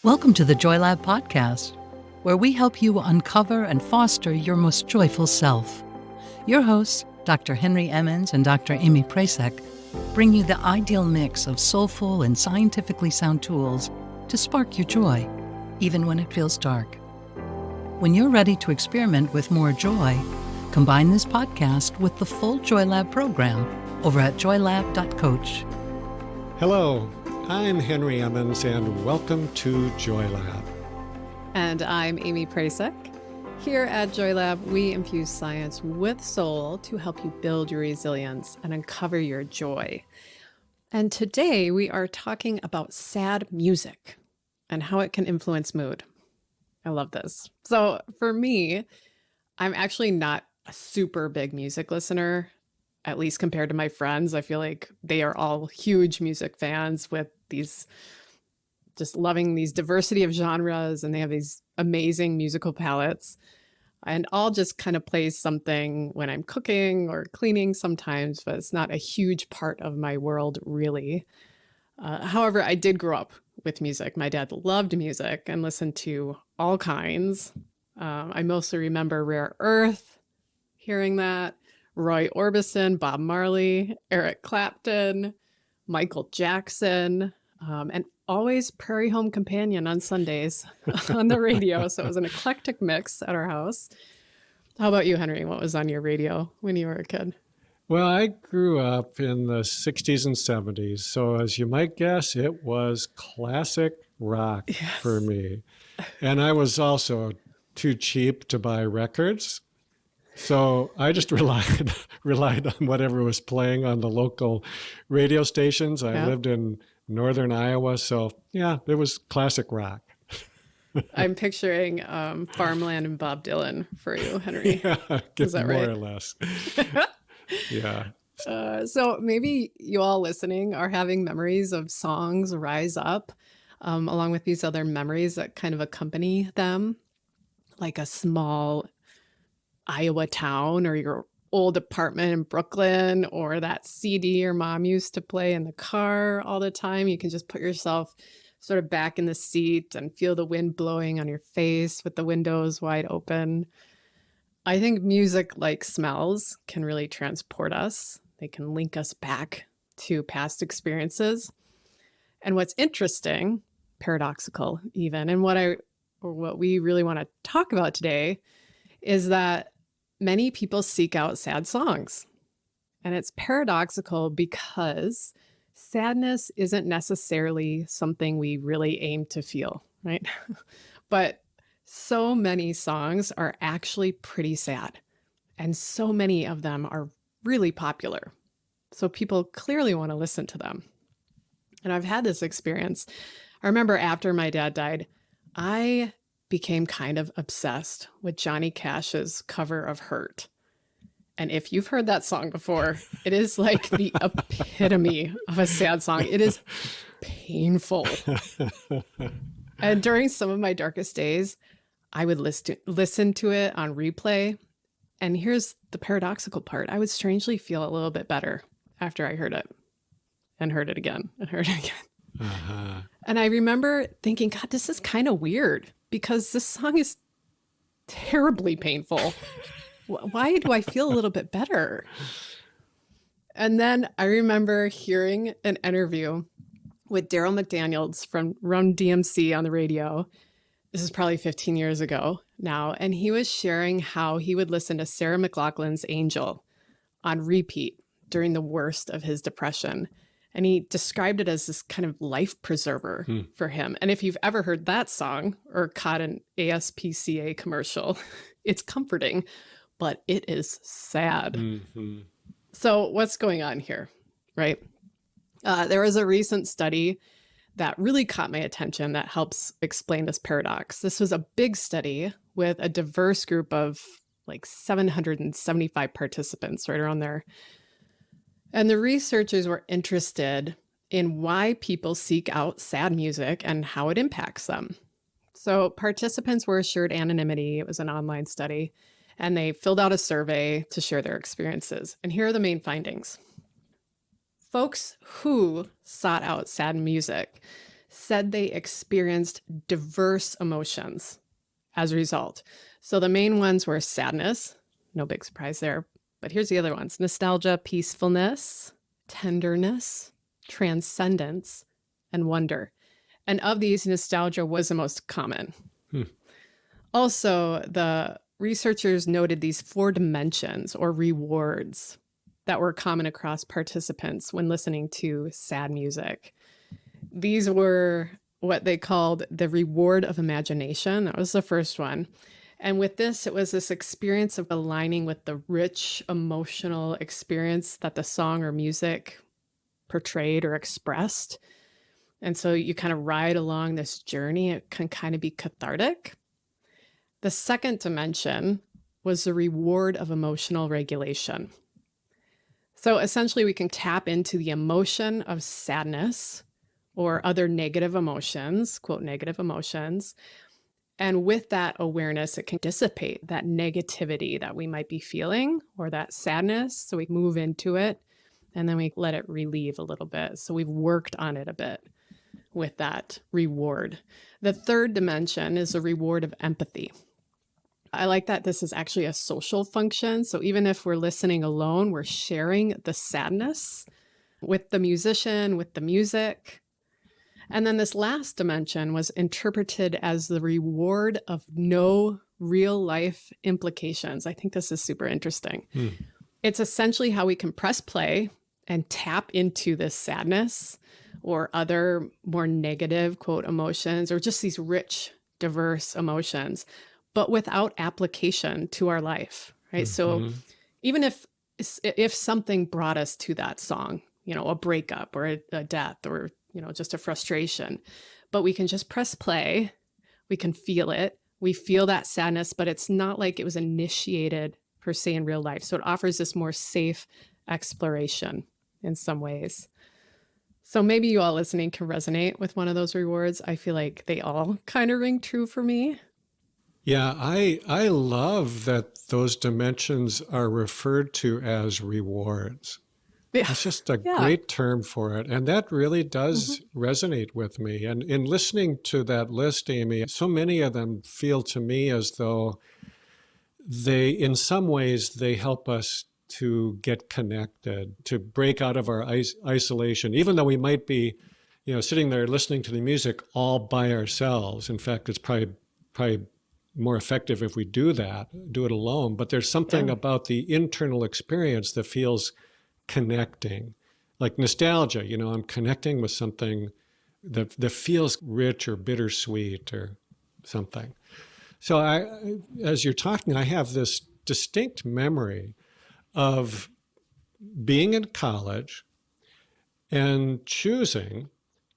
Welcome to the Joy Lab podcast, where we help you uncover and foster your most joyful self. Your hosts, Dr. Henry Emmons and Dr. Amy Prasek, bring you the ideal mix of soulful and scientifically sound tools to spark your joy, even when it feels dark. When you're ready to experiment with more joy, combine this podcast with the full Joy Lab program over at joylab.coach. Hello, I'm Henry Emmons, and welcome to Joy Lab. And I'm Amy Prasek. Here at Joy Lab, we infuse science with soul to help you build your resilience and uncover your joy. And today we are talking about sad music and how it can influence mood. I love this. So for me, I'm actually not a super big music listener, at least compared to my friends. I feel like they are all huge music fans with these, just loving these diversity of genres, and they have these amazing musical palettes. And I'll just kind of play something when I'm cooking or cleaning sometimes, but it's not a huge part of my world, really. However, I did grow up with music. My dad loved music and listened to all kinds. I mostly remember Rare Earth, hearing that, Roy Orbison, Bob Marley, Eric Clapton, Michael Jackson, and always Prairie Home Companion on Sundays on the radio. So it was an eclectic mix at our house. How about you, Henry? What was on your radio when you were a kid? Well, I grew up in the 60s and 70s, so as you might guess, it was classic rock for me. And I was also too cheap to buy records, so I just relied on whatever was playing on the local radio stations. I lived in northern Iowa, so yeah, it was classic rock. I'm picturing Farmland and Bob Dylan for you, Henry. Yeah, Is that more right? or less. Yeah. So maybe you all listening are having memories of songs rise up along with these other memories that kind of accompany them, like a small Iowa town or your old apartment in Brooklyn or that CD your mom used to play in the car all the time. You can just put yourself sort of back in the seat and feel the wind blowing on your face with the windows wide open. I think music, like smells, can really transport us. They can link us back to past experiences. And what's interesting, paradoxical even, and what we really want to talk about today is that many people seek out sad songs. And it's paradoxical because sadness isn't necessarily something we really aim to feel, right? But so many songs are actually pretty sad. And so many of them are really popular. So people clearly want to listen to them. And I've had this experience. I remember after my dad died, I became kind of obsessed with Johnny Cash's cover of Hurt. And if you've heard that song before, it is like the epitome of a sad song. It is painful. And during some of my darkest days, I would listen to it on replay. And here's the paradoxical part. I would strangely feel a little bit better after I heard it and heard it again and heard it again. Uh-huh. And I remember thinking, God, this is kind of weird because this song is terribly painful. Why do I feel a little bit better? And then I remember hearing an interview with Daryl McDaniels from Run DMC on the radio. This is probably 15 years ago now. And he was sharing how he would listen to Sarah McLachlan's Angel on repeat during the worst of his depression. And he described it as this kind of life preserver for him. And if you've ever heard that song or caught an ASPCA commercial, it's comforting, but it is sad. Mm-hmm. So what's going on here, right? There was a recent study that really caught my attention that helps explain this paradox. This was a big study with a diverse group of like 775 participants, right around there. And the researchers were interested in why people seek out sad music and how it impacts them. So participants were assured anonymity. It was an online study, and they filled out a survey to share their experiences. And here are the main findings. Folks who sought out sad music said they experienced diverse emotions as a result. So the main ones were sadness, no big surprise there, but here's the other ones: nostalgia, peacefulness, tenderness, transcendence, and wonder. And of these, nostalgia was the most common. Hmm. Also, the researchers noted these 4 dimensions or rewards that were common across participants when listening to sad music. These were what they called the reward of imagination. That was the first one. And with this, it was this experience of aligning with the rich emotional experience that the song or music portrayed or expressed. And so you kind of ride along this journey. It can kind of be cathartic. The second dimension was the reward of emotional regulation. So essentially, we can tap into the emotion of sadness or other negative emotions, quote, negative emotions. And with that awareness, it can dissipate that negativity that we might be feeling or that sadness. So we move into it and then we let it relieve a little bit. So we've worked on it a bit with that reward. The third dimension is the reward of empathy. I like that this is actually a social function. So even if we're listening alone, we're sharing the sadness with the musician, with the music. And then this last dimension was interpreted as the reward of no real life implications. I think this is super interesting. It's essentially how we can press play and tap into this sadness or other more negative, quote, emotions, or just these rich, diverse emotions, but without application to our life, right? So even if something brought us to that song, a breakup or a death or, just a frustration, but we can just press play, we can feel it, we feel that sadness, but it's not like it was initiated per se in real life. So it offers this more safe exploration in some ways. So maybe you all listening can resonate with one of those rewards. I feel like they all kind of ring true for me. Yeah, I love that those dimensions are referred to as rewards. Yeah. It's just a great term for it. And that really does resonate with me. And in listening to that list, Amy, so many of them feel to me as though in some ways, they help us to get connected, to break out of our isolation, even though we might be, sitting there listening to the music all by ourselves. In fact, it's probably more effective if we do it alone. But there's something about the internal experience that feels connecting, like nostalgia. I'm connecting with something that feels rich or bittersweet or something. So as you're talking, I have this distinct memory of being in college and choosing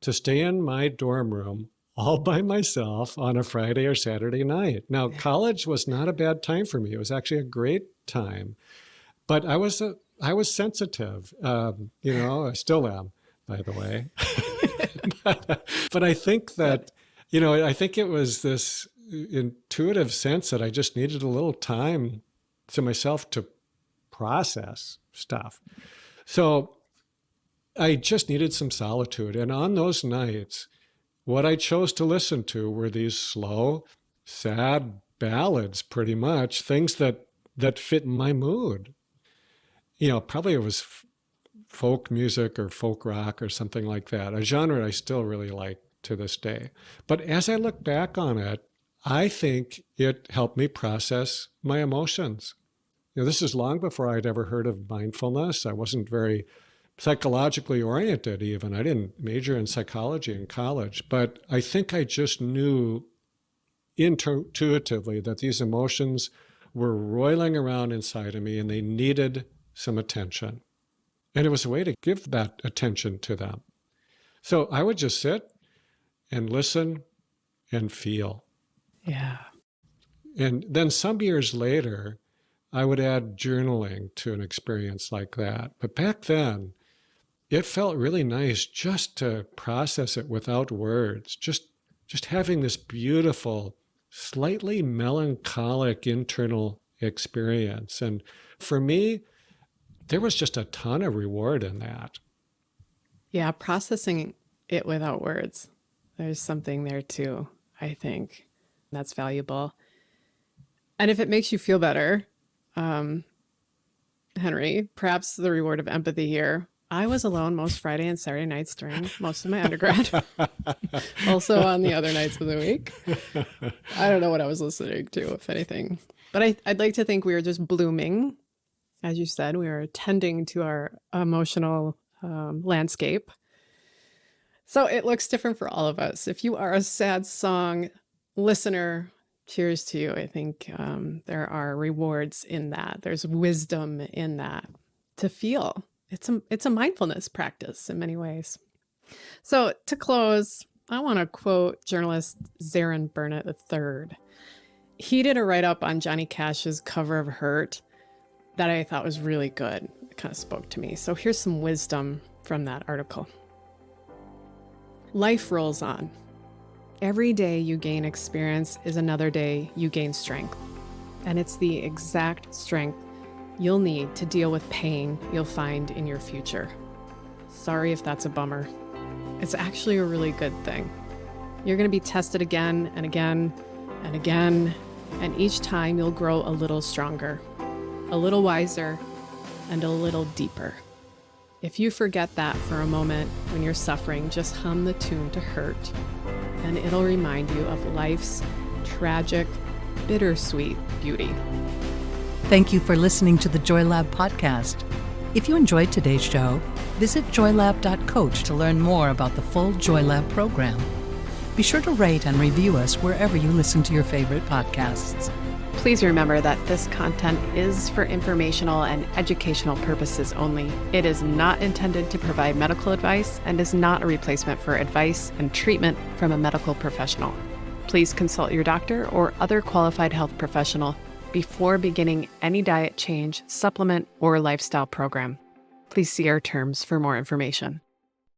to stay in my dorm room all by myself on a Friday or Saturday night. Now, college was not a bad time for me. It was actually a great time, but I was sensitive. I still am, by the way. but I think that, I think it was this intuitive sense that I just needed a little time to myself to process stuff. So I just needed some solitude. And on those nights, what I chose to listen to were these slow, sad ballads, pretty much, things that fit my mood. Probably it was folk music or folk rock or something like that, a genre I still really like to this day. But as I look back on it, I think it helped me process my emotions. This is long before I'd ever heard of mindfulness. I wasn't very psychologically oriented even. I didn't major in psychology in college, but I think I just knew intuitively that these emotions were roiling around inside of me and they needed some attention. And it was a way to give that attention to them. So I would just sit and listen and feel. Yeah. And then some years later, I would add journaling to an experience like that. But back then, it felt really nice just to process it without words, just having this beautiful, slightly melancholic internal experience. And for me, there was just a ton of reward in that. Yeah, processing it without words. There's something there too, I think. That's valuable. And if it makes you feel better, Henry, perhaps the reward of empathy here. I was alone most Friday and Saturday nights during most of my undergrad. Also on the other nights of the week. I don't know what I was listening to, if anything. But I'd like to think we were just blooming. As you said, we were tending to our emotional landscape. So it looks different for all of us. If you are a sad song listener, cheers to you. I think there are rewards in that. There's wisdom in that to feel. It's a mindfulness practice in many ways. So to close, I want to quote journalist Zarin Burnett III. He did a write-up on Johnny Cash's cover of Hurt that I thought was really good. It kind of spoke to me. So here's some wisdom from that article. Life rolls on. Every day you gain experience is another day you gain strength. And it's the exact strength you'll need to deal with pain you'll find in your future. Sorry if that's a bummer. It's actually a really good thing. You're going to be tested again and again and again, and each time you'll grow a little stronger, a little wiser, and a little deeper. If you forget that for a moment when you're suffering, just hum the tune to Hurt, and it'll remind you of life's tragic, bittersweet beauty. Thank you for listening to the Joy Lab podcast. If you enjoyed today's show, visit joylab.coach to learn more about the full Joy Lab program. Be sure to rate and review us wherever you listen to your favorite podcasts. Please remember that this content is for informational and educational purposes only. It is not intended to provide medical advice and is not a replacement for advice and treatment from a medical professional. Please consult your doctor or other qualified health professional before beginning any diet change, supplement, or lifestyle program. Please see our terms for more information.